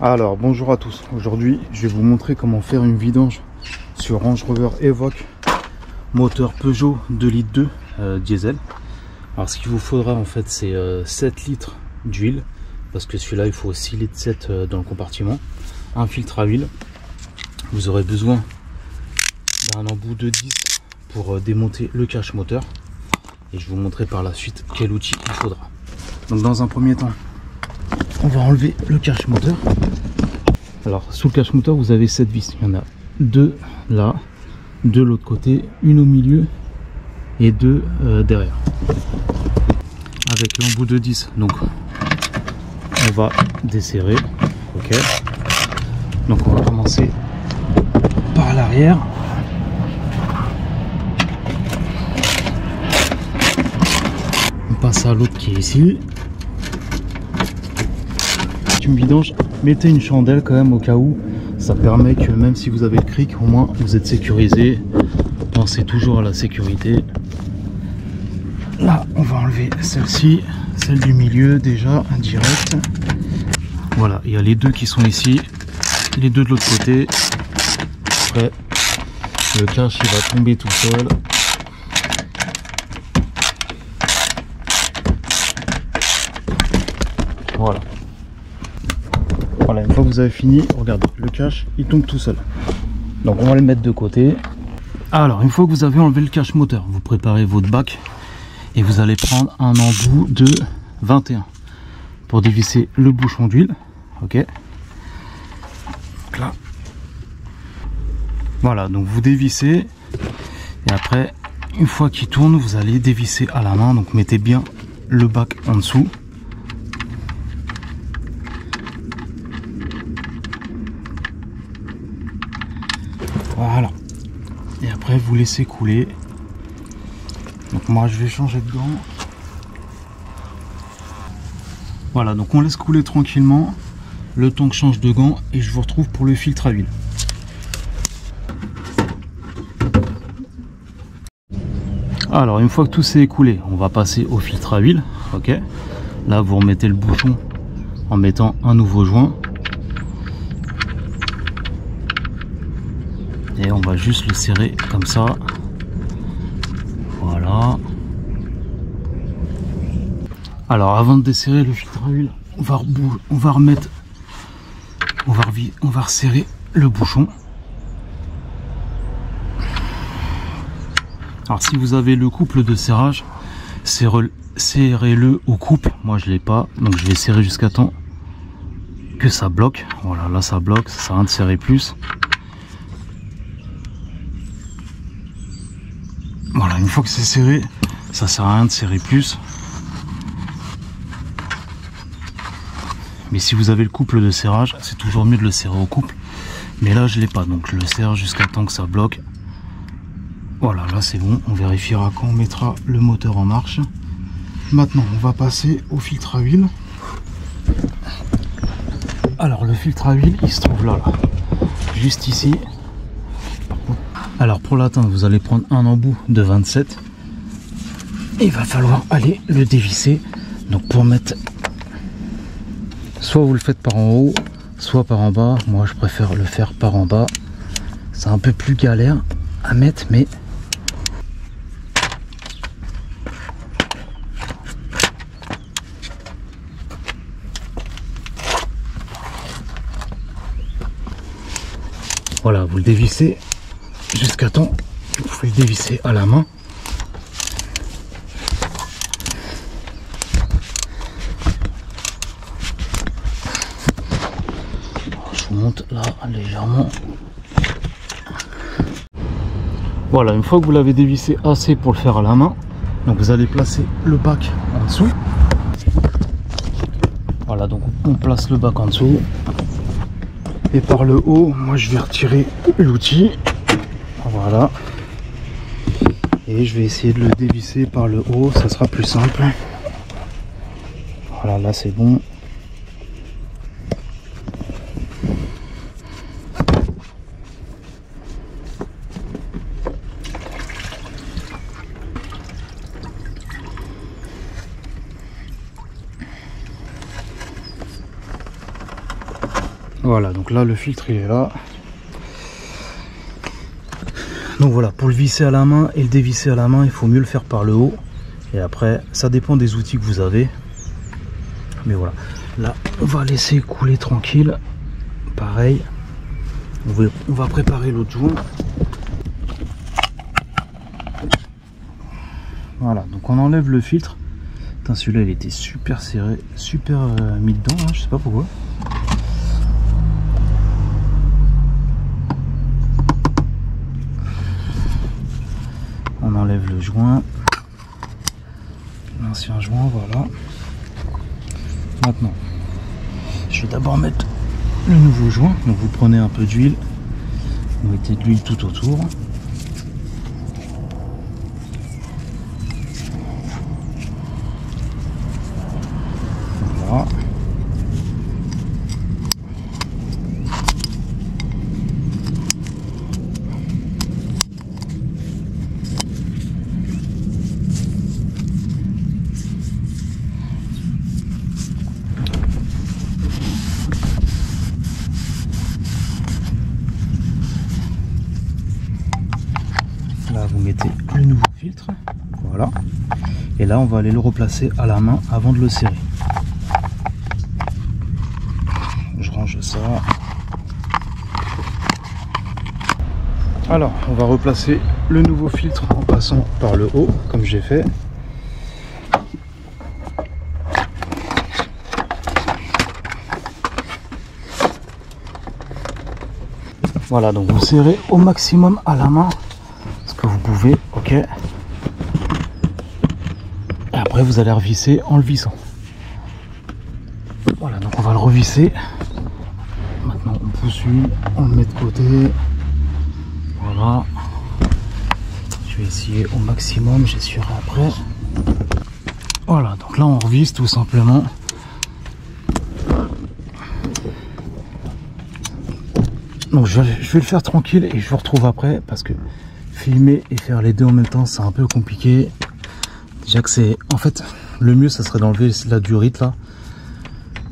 Alors bonjour à tous, aujourd'hui je vais vous montrer comment faire une vidange sur Range Rover Evoque moteur Peugeot 2 litres 2 diesel. Alors ce qu'il vous faudra en fait c'est 7 litres d'huile, parce que celui-là il faut 6 litres 7 dans le compartiment, un filtre à huile, vous aurez besoin d'un embout de 10 pour démonter le cache moteur, et je vais vous montrer par la suite quel outil il faudra. Donc dans un premier temps on va enlever le cache moteur. Alors sous le cache moteur vous avez 7 vis, il y en a 2 là, 2 de l'autre côté, une au milieu et 2 derrière. Avec l'embout de 10, donc on va desserrer. Ok, donc on va commencer par l'arrière. On passe à l'autre qui est ici. Une vidange, mettez une chandelle quand même au cas où, ça permet que même si vous avez le cric, au moins vous êtes sécurisé. Pensez toujours à la sécurité. Là on va enlever celle-ci, celle du milieu déjà direct. Voilà, il y a les deux qui sont ici, les deux de l'autre côté. Après le cache il va tomber tout seul. Voilà. Voilà, une fois que vous avez fini, regardez, le cache il tombe tout seul. Donc on va le mettre de côté. Alors une fois que vous avez enlevé le cache moteur, vous préparez votre bac et vous allez prendre un embout de 21 pour dévisser le bouchon d'huile. Ok. Donc là. Voilà, donc vous dévissez et après une fois qu'il tourne, vous allez dévisser à la main. Donc mettez bien le bac en dessous. Voilà, et après vous laissez couler. Donc moi je vais changer de gant. Voilà, donc on laisse couler tranquillement le temps que je change de gant et je vous retrouve pour le filtre à huile. Alors une fois que tout s'est écoulé, on va passer au filtre à huile. Ok, là vous remettez le bouchon en mettant un nouveau joint. Et on va juste le serrer comme ça. Voilà. Alors avant de desserrer le filtre à huile, on va resserrer le bouchon. Alors si vous avez le couple de serrage, serrez-le au couple. Moi je l'ai pas, donc je vais serrer jusqu'à temps que ça bloque. Voilà, là ça bloque, ça sert à rien de serrer plus. Voilà, une fois que c'est serré, ça sert à rien de serrer plus. Mais si vous avez le couple de serrage, c'est toujours mieux de le serrer au couple. Mais là, je l'ai pas, donc je le serre jusqu'à temps que ça bloque. Voilà, là c'est bon. On vérifiera quand on mettra le moteur en marche. Maintenant, on va passer au filtre à huile. Alors, le filtre à huile, il se trouve là, juste ici. Alors pour l'atteindre, vous allez prendre un embout de 27 et il va falloir aller le dévisser. Donc pour mettre, soit vous le faites par en haut, soit par en bas. Moi je préfère le faire par en bas, c'est un peu plus galère à mettre, mais voilà, vous le dévissez jusqu'à temps que vous pouvez le dévisser à la main. Je vous monte là légèrement. Voilà, une fois que vous l'avez dévissé assez pour le faire à la main, donc vous allez placer le bac en dessous. Voilà, donc on place le bac en dessous et par le haut, moi je vais retirer l'outil. Voilà, et je vais essayer de le dévisser par le haut, ça sera plus simple. Voilà, là c'est bon. Voilà, donc là le filtre il est là. Donc voilà, pour le visser à la main et le dévisser à la main, il faut mieux le faire par le haut. Et après, ça dépend des outils que vous avez. Mais voilà, là on va laisser couler tranquille. Pareil, on va préparer l'autre joint. Voilà, donc on enlève le filtre. Putain, celui-là il était super serré, super mis dedans, hein, je sais pas pourquoi. On enlève le joint, l'ancien joint, voilà. Maintenant, je vais d'abord mettre le nouveau joint. Donc vous prenez un peu d'huile, vous mettez de l'huile tout autour. Voilà. Là vous mettez le nouveau filtre, voilà, et là on va aller le replacer à la main avant de le serrer. Je range ça. Alors on va replacer le nouveau filtre en passant par le haut comme j'ai fait. Voilà, donc vous serrez au maximum à la main ce que vous pouvez, ok. Et après vous allez revisser en le vissant. Voilà, donc on va le revisser. Maintenant on pousse l'huile, on le met de côté. Voilà. Je vais essayer au maximum, j'essuierai après. Voilà, donc là on revisse tout simplement. Donc je vais le faire tranquille et je vous retrouve après parce que filmer et faire les deux en même temps c'est un peu compliqué. Déjà que c'est... En fait, le mieux ça serait d'enlever la durite là.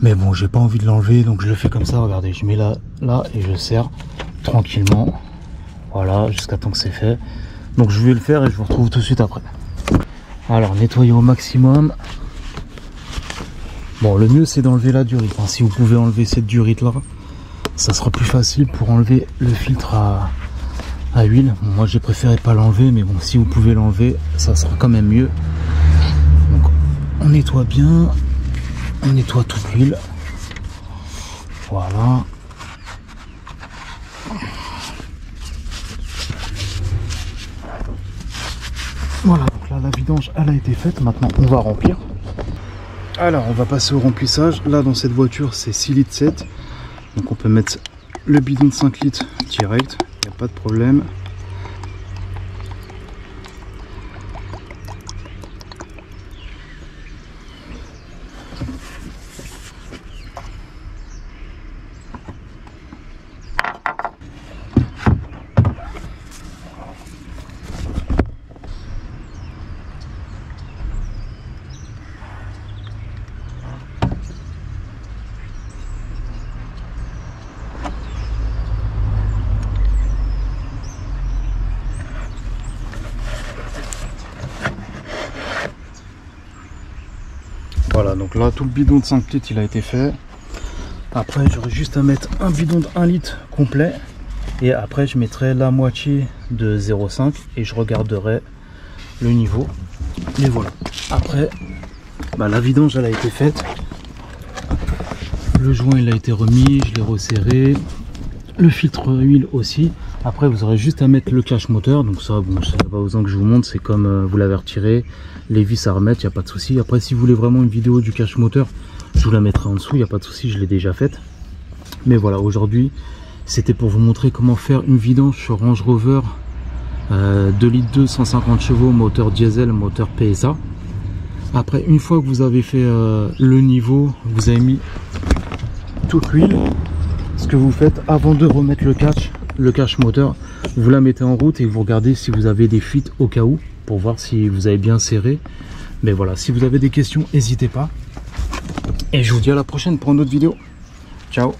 Mais bon, j'ai pas envie de l'enlever donc je le fais comme ça. Regardez, je mets là et je serre tranquillement. Voilà, jusqu'à temps que c'est fait. Donc je vais le faire et je vous retrouve tout de suite après. Alors, nettoyer au maximum. Bon, le mieux c'est d'enlever la durite. Hein. Si vous pouvez enlever cette durite là, ça sera plus facile pour enlever le filtre à huile. Bon, moi j'ai préféré pas l'enlever, mais bon, si vous pouvez l'enlever, ça sera quand même mieux. Donc on nettoie bien, on nettoie toute l'huile. Voilà. Voilà, donc là la vidange elle a été faite, maintenant on va remplir. Alors on va passer au remplissage. Là dans cette voiture c'est 6 litres 7. Donc on peut mettre le bidon de 5 litres direct, il n'y a pas de problème. Voilà, donc là tout le bidon de 5 litres il a été fait. Après j'aurais juste à mettre un bidon de 1 litre complet. Et après je mettrai la moitié de 0,5 et je regarderai le niveau. Et voilà. Après bah, la vidange elle a été faite. Le joint il a été remis, je l'ai resserré. Le filtre huile aussi. Après vous aurez juste à mettre le cache moteur. Donc ça bon, c'est pas besoin que je vous montre, c'est comme vous l'avez retiré. Les vis à remettre, il n'y a pas de souci. Après si vous voulez vraiment une vidéo du cache moteur, je vous la mettrai en dessous, il n'y a pas de souci, je l'ai déjà faite. Mais voilà, aujourd'hui c'était pour vous montrer comment faire une vidange sur Range Rover 2 litres 2, 150 chevaux, moteur diesel, moteur PSA. Après une fois que vous avez fait le niveau, vous avez mis toute l'huile, ce que vous faites avant de remettre le cache moteur, vous la mettez en route et vous regardez si vous avez des fuites au cas où, pour voir si vous avez bien serré. Mais voilà, si vous avez des questions, n'hésitez pas. Et je vous dis à la prochaine pour une autre vidéo. Ciao.